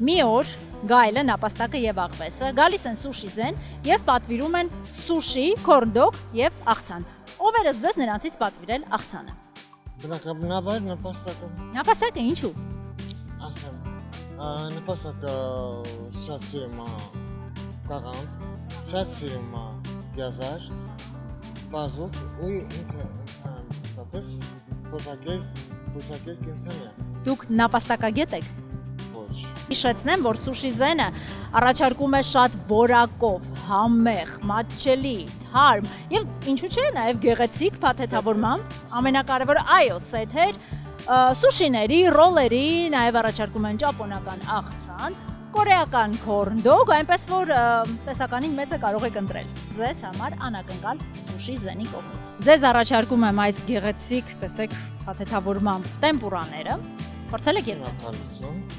մի օր գայլը, նապաստակը եւ աղվեսը գալիս են սուշի ձեն եւ պատվիրում են սուշի, քորնդոկ եւ աղցան։ Ով էր ձեզ նրանցից պատվիրել աղցանը։ Բնականաբար նպաստակը Նապաստակը ինչու։ ասեմ, նպաստակը շատ սիրում է կաղան, շատ սիրում է գազար, բազուկ ու ինքը տապես խոսակել կենցան է։ Դուք նապաստակագետ եք։ Ոչ։ Հիշեցնեմ, որ սուշի ձենը առաջարկում է շատ որակով, համեղ, մատչելի, թարմ եւ ինչու՞ չէ նաեւ գեղեցիկ փաթեթավորմամբ, ամենակարևորը այո, սեթեր, սուշիների, ռոլերի, նաեւ առաջարկում են ճապոնական աղցան, կորեական քորնդոկ, այնպես որ տեսականին մեծը կարող եք ընտրել ձեզ համար անակնկալ սուշի ձենի կողմից։ Ձեզ առաջարկում եմ այս գեղեցիկ, տեսեք, փաթեթավորմամբ տեմպուրաները։ Փորձել եք երբ։ Շնորհակալություն։